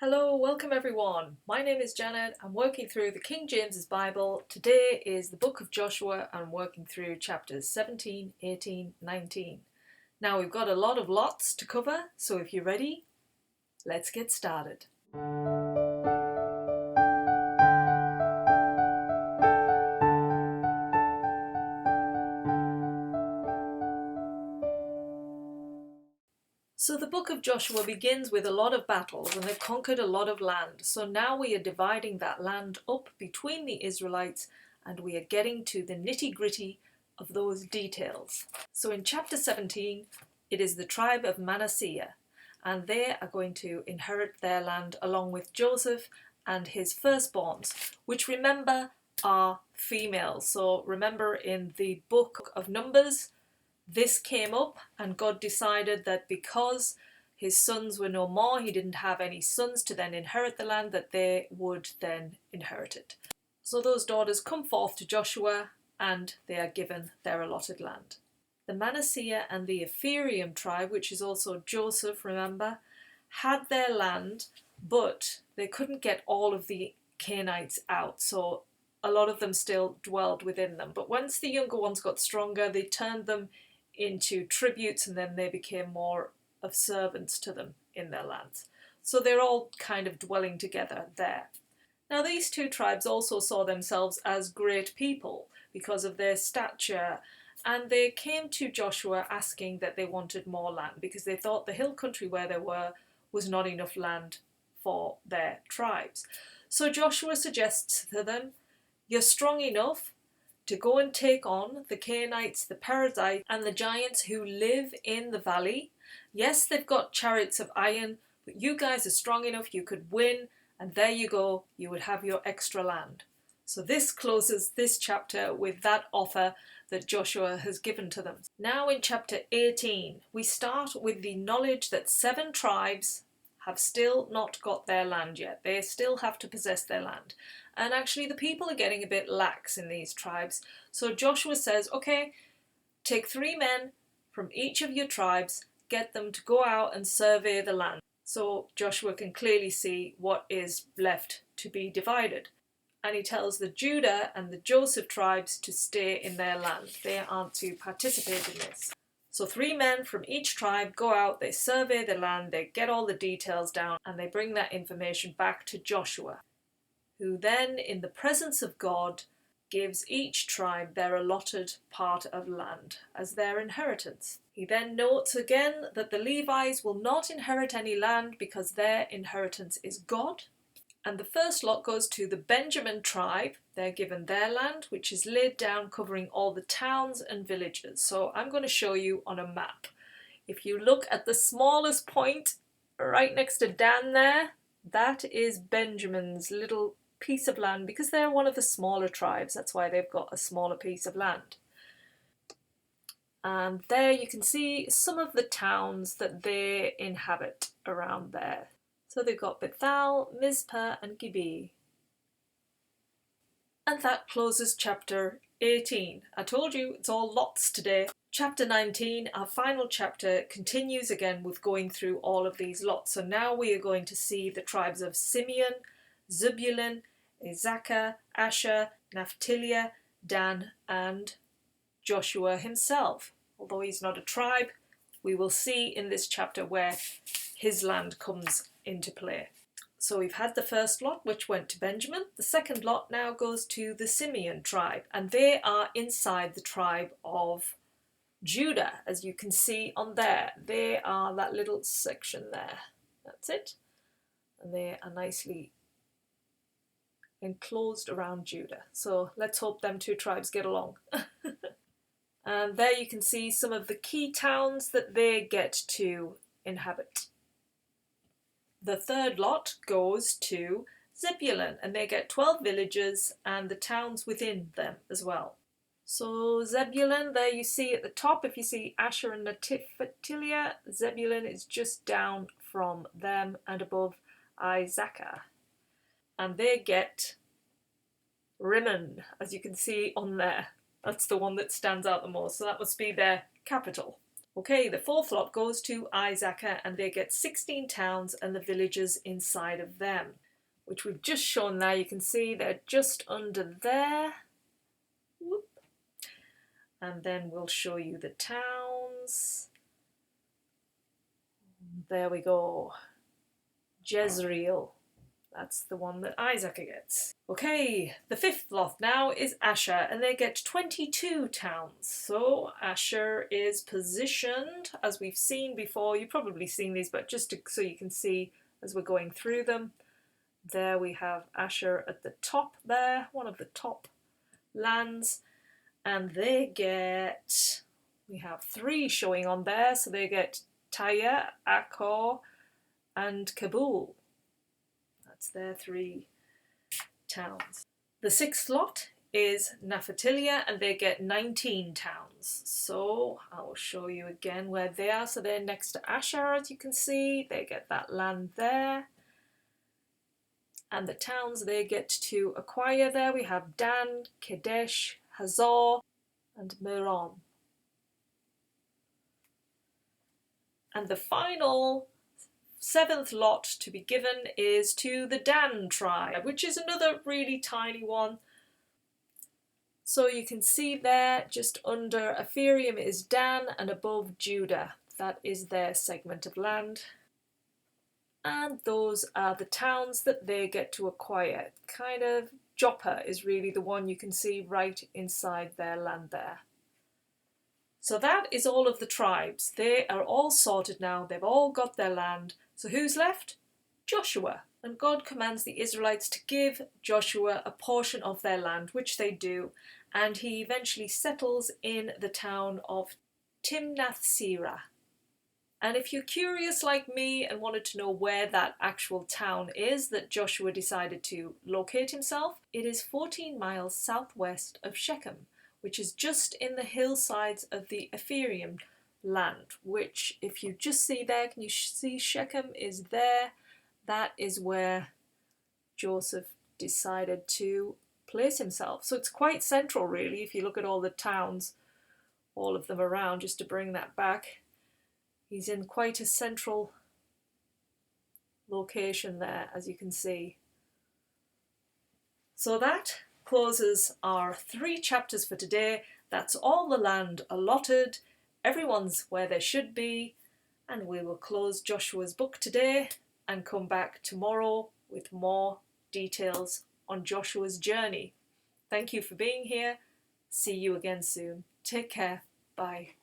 Hello, welcome everyone. My name is Janet. I'm working through the King James's Bible. Today is the book of Joshua. I'm working through chapters 17, 18, 19. Now we've got a lot of lots to cover, so if you're ready, let's get started. So the book of Joshua begins with a lot of battles and they've conquered a lot of land. So now we are dividing that land up between the Israelites and we are getting to the nitty-gritty of those details. So in chapter 17, it is the tribe of Manasseh and they are going to inherit their land along with Joseph and his firstborns, which remember are females. So remember in the book of Numbers, this came up and God decided that because his sons were no more, he didn't have any sons to then inherit the land, that they would then inherit it. So those daughters come forth to Joshua and they are given their allotted land. The Manasseh and the Ephraim tribe, which is also Joseph, remember, had their land, but they couldn't get all of the Canaanites out. So a lot of them still dwelled within them. But once the younger ones got stronger, they turned them into tributes and then they became more of servants to them in their lands. So they're all kind of dwelling together there. Now these two tribes also saw themselves as great people because of their stature, and they came to Joshua asking that they wanted more land because they thought the hill country where they were was not enough land for their tribes. So Joshua suggests to them, you're strong enough to go and take on the Canaanites, the Perizzites, and the giants who live in the valley. Yes, they've got chariots of iron, but you guys are strong enough, you could win, and there you go, you would have your extra land. So this closes this chapter with that offer that Joshua has given to them. Now in chapter 18, we start with the knowledge that 7 tribes have still not got their land yet. They still have to possess their land. And actually the people are getting a bit lax in these tribes. So Joshua says, okay, take 3 men from each of your tribes, get them to go out and survey the land. So Joshua can clearly see what is left to be divided. And he tells the Judah and the Joseph tribes to stay in their land. They aren't to participate in this. So 3 men from each tribe go out, they survey the land, they get all the details down, and they bring that information back to Joshua, who then, in the presence of God, gives each tribe their allotted part of land as their inheritance. He then notes again that the Levites will not inherit any land because their inheritance is God. And the first lot goes to the Benjamin tribe. They're given their land, which is laid down covering all the towns and villages. So I'm going to show you on a map. If you look at the smallest point right next to Dan there, that is Benjamin's little piece of land because they're one of the smaller tribes. That's why they've got a smaller piece of land. And there you can see some of the towns that they inhabit around there. So they've got Bethel, Mizpah and Gibeah. And that closes chapter 18. I told you it's all lots today. Chapter 19, our final chapter, continues again with going through all of these lots. So now we are going to see the tribes of Simeon, Zebulun, Issachar, Asher, Naphtali, Dan and Joshua himself. Although he's not a tribe, we will see in this chapter where his land comes into play. So we've had the first lot, which went to Benjamin. The second lot now goes to the Simeon tribe, and they are inside the tribe of Judah, as you can see on there. They are that little section there. That's it. And they are nicely enclosed around Judah. So let's hope them 2 tribes get along. And there you can see some of the key towns that they get to inhabit. The third lot goes to Zebulun and they get 12 villages and the towns within them as well. So Zebulun, there you see at the top, if you see Asher and Naphtali, Zebulun is just down from them and above Issachar. And they get Rimmon, as you can see on there. That's the one that stands out the most, so that must be their capital. Okay, the fourth lot goes to Isaacar and they get 16 towns and the villages inside of them, which we've just shown there. You can see they're just under there. Whoop. And then we'll show you the towns. There we go. Jezreel. That's the one that Isaacar gets. Okay, the fifth lot now is Asher, and they get 22 towns. So Asher is positioned, as we've seen before. You've probably seen these, but just so you can see as we're going through them. There we have Asher at the top there, one of the top lands. And they get, we have 3 showing on there, so they get Tyre, Achor, and Kabul. That's their 3 towns. The sixth lot is Naphatilia and they get 19 towns. So I will show you again where they are. So they're next to Asher, as you can see. They get that land there. And the towns they get to acquire there, we have Dan, Kadesh, Hazor, and Meron. And the final 7th lot to be given is to the Dan tribe, which is another really tiny one. So you can see there, just under Ephraim is Dan and above Judah. That is their segment of land. And those are the towns that they get to acquire. Kind of Joppa is really the one you can see right inside their land there. So that is all of the tribes. They are all sorted now. They've all got their land. So who's left? Joshua. And God commands the Israelites to give Joshua a portion of their land, which they do. And he eventually settles in the town of Timnath-Serah. And if you're curious like me and wanted to know where that actual town is that Joshua decided to locate himself, it is 14 miles southwest of Shechem, which is just in the hillsides of the Ephraim land, which if you just see there, can you see Shechem is there? That is where Joseph decided to place himself. So it's quite central really, if you look at all the towns, all of them around, just to bring that back. He's in quite a central location there, as you can see. So that closes our 3 chapters for today. That's all the land allotted. Everyone's where they should be. And we will close Joshua's book today and come back tomorrow with more details on Joshua's journey. Thank you for being here. See you again soon. Take care. Bye.